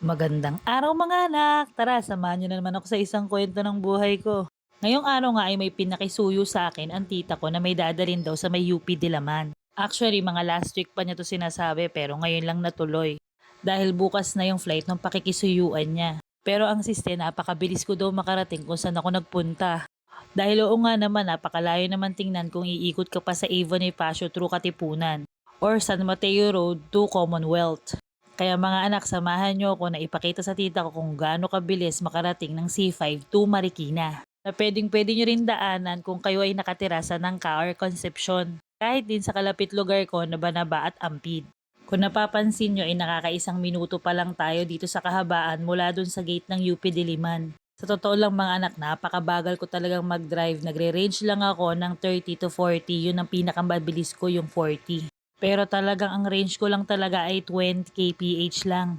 Magandang araw mga anak! Tara, samahan niyo na naman ako sa isang kwento ng buhay ko. Ngayong araw nga ay may pinakisuyo sa akin ang tita ko na may dadalhin daw sa may UP Diliman. Actually, mga last week pa niya to sinasabi pero ngayon lang natuloy. Dahil bukas na yung flight ng pakikisuyuan niya. Pero ang siste, napakabilis ko daw makarating kung saan ako nagpunta. Dahil oo nga naman, napakalayo naman tingnan kung iikot ka pa sa Avon Bonifacio through Katipunan or San Mateo Road to Commonwealth. Kaya mga anak, samahan nyo ako na ipakita sa tita ko kung gaano kabilis makarating ng C5 to Marikina. Na pwedeng-pwede nyo rin daanan kung kayo ay nakatira sa Nangka or Concepcion. Kahit din sa kalapit lugar ko na Banaba at Ampid. Kung napapansin nyo ay nakakaisang minuto pa lang tayo dito sa kahabaan mula dun sa gate ng UP Diliman. Sa totoo lang mga anak, napakabagal ko talagang mag-drive. Nagre-range lang ako ng 30 to 40. Yun ang pinakamabilis ko, yung 40. Pero talagang ang range ko lang talaga ay 20 kph lang.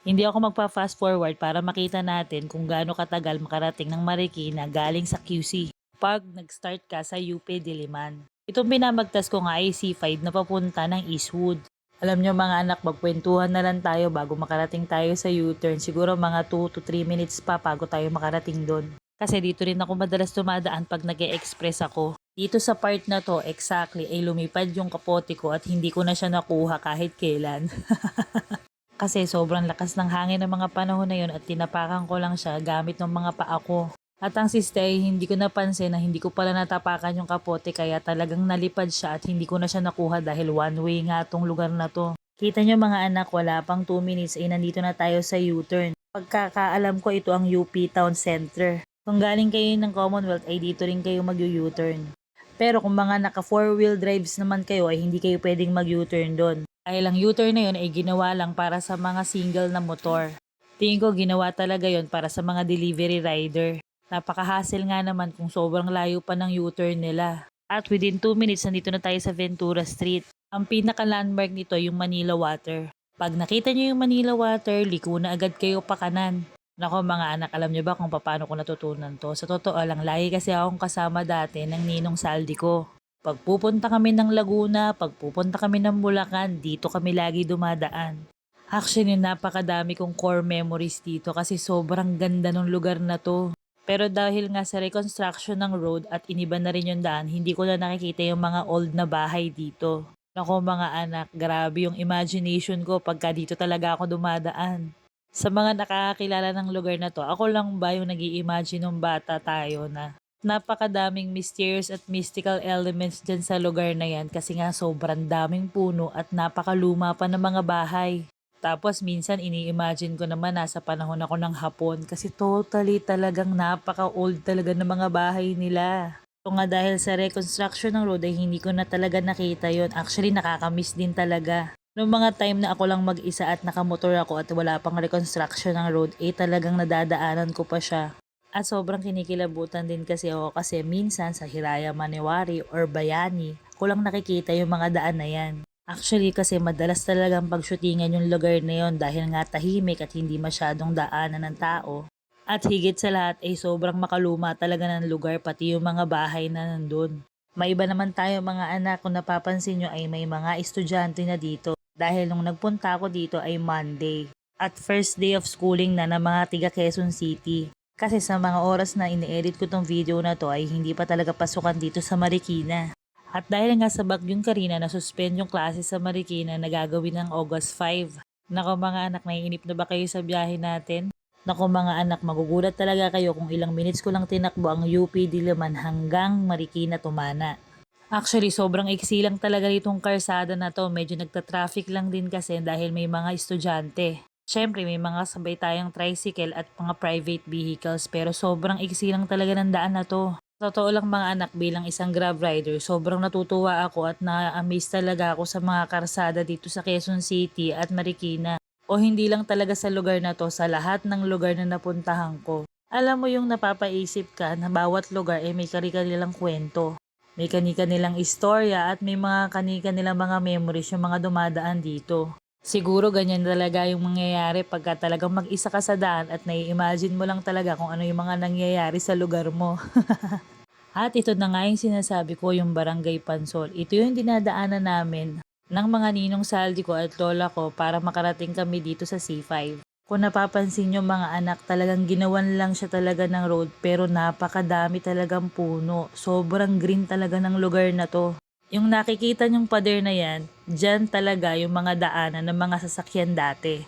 Hindi ako magpa-fast forward para makita natin kung gaano katagal makarating ng Marikina galing sa QC pag nag-start ka sa UP Diliman. Itong binamagtas ko nga ay C5 na papunta ng Eastwood. Alam nyo mga anak, magkwentuhan na lang tayo bago makarating tayo sa U-turn. Siguro mga 2 to 3 minutes pa bago tayo makarating doon. Kasi dito rin ako madalas dumadaan pag nag-e-express ako. Dito sa part na to, exactly, ay lumipad yung kapote ko at hindi ko na siya nakuha kahit kailan. Kasi sobrang lakas ng hangin ng mga panahon na yun at tinapakan ko lang siya gamit ng mga paa ko. At ang siste ay hindi ko napansin na hindi ko pala natapakan yung kapote kaya talagang nalipad siya at hindi ko na siya nakuha dahil one way nga tong lugar na to. Kita nyo mga anak, wala pang 2 minutes ay nandito na tayo sa U-turn. Pagkakaalam ko ito ang UP Town Center. Kung galing kayo ng Commonwealth ay dito rin kayo mag-U-turn. Pero kung mga naka 4-wheel drives naman kayo ay hindi kayo pwedeng mag-U-turn doon. Dahil ang U-turn na yun ay ginawa lang para sa mga single na motor. Tingin ko ginawa talaga yon para sa mga delivery rider. Napaka-hassle nga naman kung sobrang layo pa ng U-turn nila. At within 2 minutes nandito na tayo sa Ventura Street. Ang pinaka-landmark nito ay yung Manila Water. Pag nakita nyo yung Manila Water, liko na agad kayo pa kanan. Nako mga anak, alam nyo ba kung paano ko natutunan to? Sa totoo lang, lagi kasi akong kasama dati ng ninong Saldi ko. Pag pupunta kami ng Laguna, pag pupunta kami ng Bulacan, dito kami lagi dumadaan. Actually, napakadami kong core memories dito kasi sobrang ganda ng lugar na to. Pero dahil nga sa reconstruction ng road at iniba na rin yung daan, hindi ko na nakikita yung mga old na bahay dito. Nako mga anak, grabe yung imagination ko pagka dito talaga ako dumadaan. Sa mga nakakakilala ng lugar na to, ako lang ba yung nag-i-imagine nung bata tayo na napakadaming mysterious at mystical elements dyan sa lugar na yan kasi nga sobrang daming puno at napakaluma pa ng mga bahay. Tapos minsan ini-imagine ko naman nasa panahon ako ng Hapon kasi totally talagang napaka-old talaga ng mga bahay nila. So nga dahil sa reconstruction ng road ay hindi ko na talaga nakita yon. Actually nakakamiss din talaga. Noong mga time na ako lang mag-isa at nakamotor ako at wala pang reconstruction ng road, talagang nadadaanan ko pa siya. At sobrang kinikilabutan din kasi ako kasi minsan sa Hiraya Maniwari or Bayani, ko lang nakikita yung mga daan na yan. Actually kasi madalas talagang pagshootingan yung lugar na yon dahil nga tahimik at hindi masyadong daanan ng tao. At higit sa lahat ay sobrang makaluma talaga ng lugar pati yung mga bahay na nandun. May iba naman tayo mga anak, kung napapansin nyo ay may mga estudyante na dito. Dahil nung nagpunta ako dito ay Monday. At first day of schooling na ng mga tiga Quezon City. Kasi sa mga oras na ini-edit ko tong video na to ay hindi pa talaga pasukan dito sa Marikina. At dahil nga sa Bagyong Karina na suspend yung klase sa Marikina na gagawin ng August 5. Nako mga anak, naiinip na ba kayo sa biyahe natin? Nako mga anak, magugulat talaga kayo kung ilang minutes ko lang tinakbo ang UP Diliman hanggang Marikina Tumana. Actually, sobrang iksi lang talaga itong karsada na to. Medyo nagta-traffic lang din kasi dahil may mga estudyante. Siyempre, may mga sabay tayong tricycle at mga private vehicles pero sobrang iksi lang talaga ng daan na to. Totoo lang mga anak, bilang isang Grab rider, sobrang natutuwa ako at na-amaze talaga ako sa mga karsada dito sa Quezon City at Marikina. O hindi lang talaga sa lugar na to, sa lahat ng lugar na napuntahan ko. Alam mo yung napapaisip ka na bawat lugar ay may kani-kanilang kwento. May kani-kanilang istorya at may mga kani-kanilang mga memories yung mga dumadaan dito. Siguro ganyan talaga yung mangyayari pagka talagang mag-isa ka sa daan at nai-imagine mo lang talaga kung ano yung mga nangyayari sa lugar mo. At ito na nga yung sinasabi ko, yung Barangay Pansol. Ito yung dinadaanan namin ng mga ninong saldi ko at lola ko para makarating kami dito sa C5. Kung napapansin nyo mga anak, talagang ginawan lang siya talaga ng road pero napakadami talagang puno. Sobrang green talaga ng lugar na to. Yung nakikita nyong pader na yan, dyan talaga yung mga daanan ng mga sasakyan dati.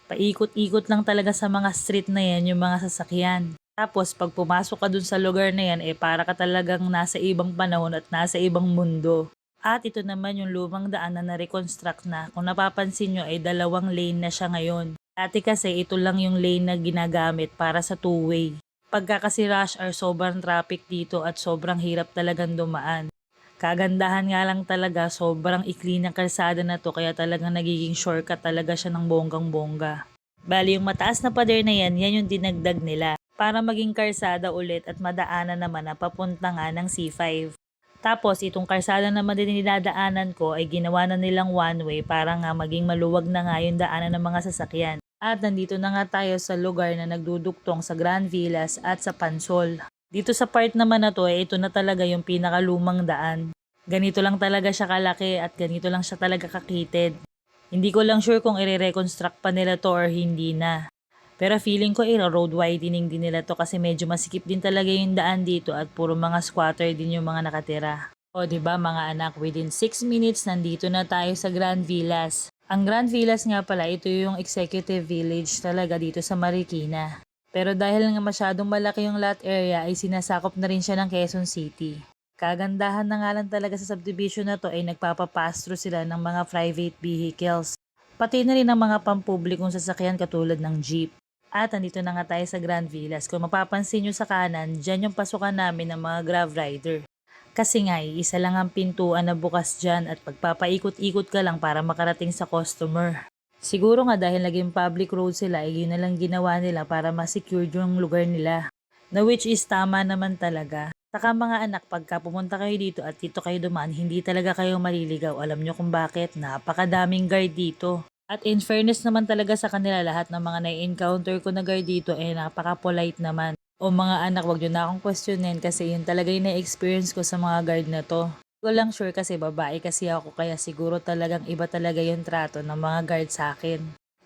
Paikot-ikot lang talaga sa mga street na yan yung mga sasakyan. Tapos pag pumasok ka dun sa lugar na yan, para ka talagang nasa ibang panahon at nasa ibang mundo. At ito naman yung lumang daan na na-reconstruct na. Kung napapansin nyo ay 2 lane na siya ngayon. Dati kasi ito lang yung lane na ginagamit para sa two-way. Pagka kasi rush hour, sobrang traffic dito at sobrang hirap talagang dumaan. Kagandahan nga lang talaga, sobrang ikli ng kalsada na to kaya talagang nagiging shortcut talaga siya ng bonggang-bongga. Bali yung mataas na pader na yan yung dinagdag nila para maging kalsada ulit at madaanan naman na papunta nga ng C5. Tapos itong kalsada naman din dinadaanan ko ay ginawa na nilang one way para nga maging maluwag na nga yung daanan ng mga sasakyan. At nandito na nga tayo sa lugar na nagduduktong sa Grand Villas at sa Pansol. Dito sa part naman na to, ito na talaga yung pinakalumang daan. Ganito lang talaga siya kalaki at ganito lang siya talaga kakitid. Hindi ko lang sure kung i-reconstruct pa nila to or hindi na. Pero feeling ko road widening din nila to kasi medyo masikip din talaga yung daan dito at puro mga squatter din yung mga nakatira. O 'di ba mga anak, within 6 minutes nandito na tayo sa Grand Villas. Ang Grand Villas nga pala, ito yung executive village talaga dito sa Marikina. Pero dahil nga masyadong malaki yung lot area ay sinasakop na rin siya ng Quezon City. Kagandahan na nga lang talaga sa subdivision na to ay nagpapapass through sila ng mga private vehicles. Pati na rin ang mga pampublikong sasakyan katulad ng jeep. At andito na nga tayo sa Grand Villas. Kung mapapansin nyo sa kanan, dyan yung pasukan namin ng mga Grav Rider. Kasi nga, isa lang ang pintuan na bukas dyan at pagpapaikot-ikot ka lang para makarating sa customer. Siguro nga dahil naging public road sila, yun na lang ginawa nila para ma-secure yung lugar nila. Na which is tama naman talaga. Saka mga anak, pagka pumunta kayo dito at dito kayo dumaan, hindi talaga kayo maliligaw. Alam nyo kung bakit? Napakadaming guard dito. At in fairness naman talaga sa kanila, lahat ng mga na-encounter ko na guard dito napaka-polite naman. O mga anak, wag nyo na akong questionin kasi yun talaga yung na-experience ko sa mga guard na to. Hindi ko lang sure kasi babae kasi ako kaya siguro talagang iba talaga yung trato ng mga guard sa akin.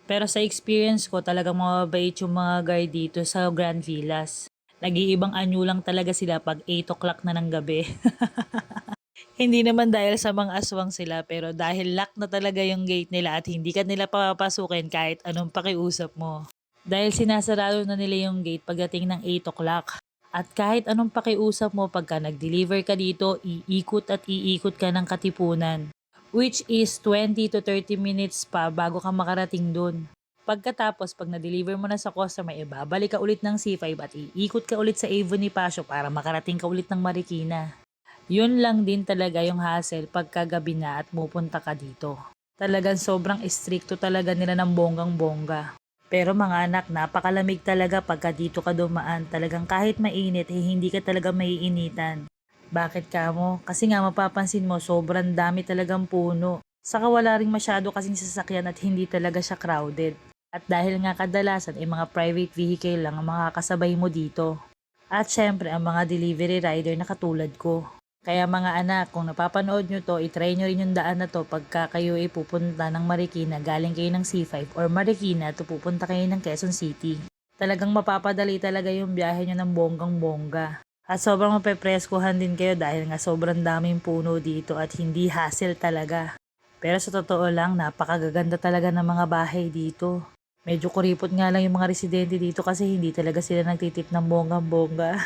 Pero sa experience ko talagang mababait yung mga guard dito sa Grand Villas. Nag-iibang anyo lang talaga sila pag 8 o'clock na ng gabi. Hindi naman dahil sa mga aswang sila pero dahil lock na talaga yung gate nila at hindi ka nila papapasukin kahit anong pakiusap mo. Dahil sinasarado na nila yung gate pagdating ng 8 o'clock. At kahit anong pakiusap mo pagka nag-deliver ka dito, iikot at iikot ka ng Katipunan. Which is 20 to 30 minutes pa bago ka makarating dun. Pagkatapos, pag na-deliver mo na sa customer, babalik ka ulit ng C5 at iikot ka ulit sa Avon Bonifacio para makarating ka ulit ng Marikina. Yun lang din talaga yung hassle pagkagabi na at pupunta ka dito. Talagang sobrang istrikto talaga nila ng bonggang-bongga. Pero mga anak, napakalamig talaga pagka dito ka dumaan. Talagang kahit mainit, hindi ka talaga maiinitan. Bakit ka mo? Kasi nga mapapansin mo, sobrang dami talagang puno. Saka wala ring masyado kasing sasakyan at hindi talaga siya crowded. At dahil nga kadalasan mga private vehicle lang ang makakasabay mo dito. At syempre ang mga delivery rider na katulad ko. Kaya mga anak, kung napapanood nyo to, itry nyo rin yung daan na to pagka kayo pupunta ng Marikina, galing kayo ng C5 or Marikina to pupunta kayo ng Quezon City. Talagang mapapadali talaga yung biyahe nyo ng bonggang-bongga. At sobrang mapepreskuhan din kayo dahil nga sobrang daming puno dito at hindi hassle talaga. Pero sa totoo lang, napakagaganda talaga ng mga bahay dito. Medyo kuripot nga lang yung mga residente dito kasi hindi talaga sila nagtitip ng bonggang-bongga.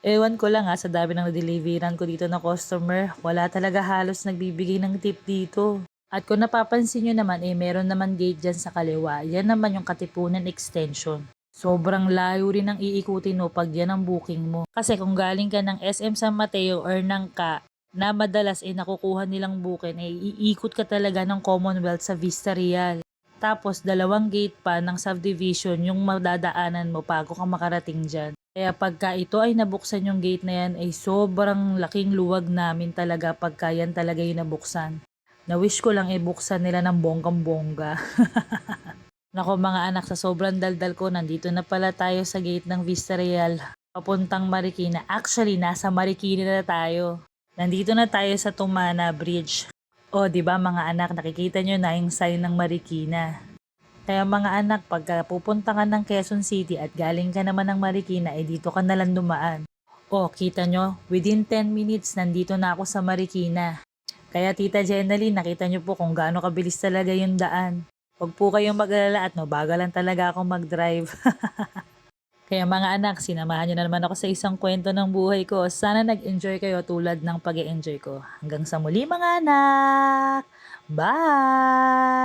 Ewan ko lang sa dami ng deliveran ko dito na customer, wala talaga halos nagbibigay ng tip dito. At kung napapansin nyo naman, meron naman gate dyan sa kaliwa. Yan naman yung Katipunan Extension. Sobrang layo rin ang iikutin mo pag yan ang booking mo. Kasi kung galing ka ng SM San Mateo or ng Ka, na madalas nakukuha nilang booking, iikot ka talaga ng Commonwealth sa Vista Real. Tapos 2 gate pa ng subdivision yung madadaanan mo bago ka makarating dyan. Kaya pagka ito ay nabuksan yung gate na yan ay sobrang laking luwag namin talaga pagka yan talaga yung nabuksan. Na-wish ko lang buksan nila ng bonggang-bongga. Nako mga anak, sa sobrang daldal ko, nandito na pala tayo sa gate ng Vista Real. Papuntang Marikina. Actually, nasa Marikina na tayo. Nandito na tayo sa Tumana Bridge. O, di ba mga anak, nakikita nyo na yung sign ng Marikina. Kaya mga anak, pagka pupunta ka ng Quezon City at galing ka naman ng Marikina, eh dito ka nalang dumaan. Oh, kita nyo, within 10 minutes, nandito na ako sa Marikina. Kaya Tita Jenaline, nakita nyo po kung gaano kabilis talaga yung daan. Huwag po kayong mag-alala at mabagal lang talaga akong mag-drive. Kaya mga anak, sinamahan nyo na naman ako sa isang kwento ng buhay ko. Sana nag-enjoy kayo tulad ng pag enjoy ko. Hanggang sa muli mga anak! Bye!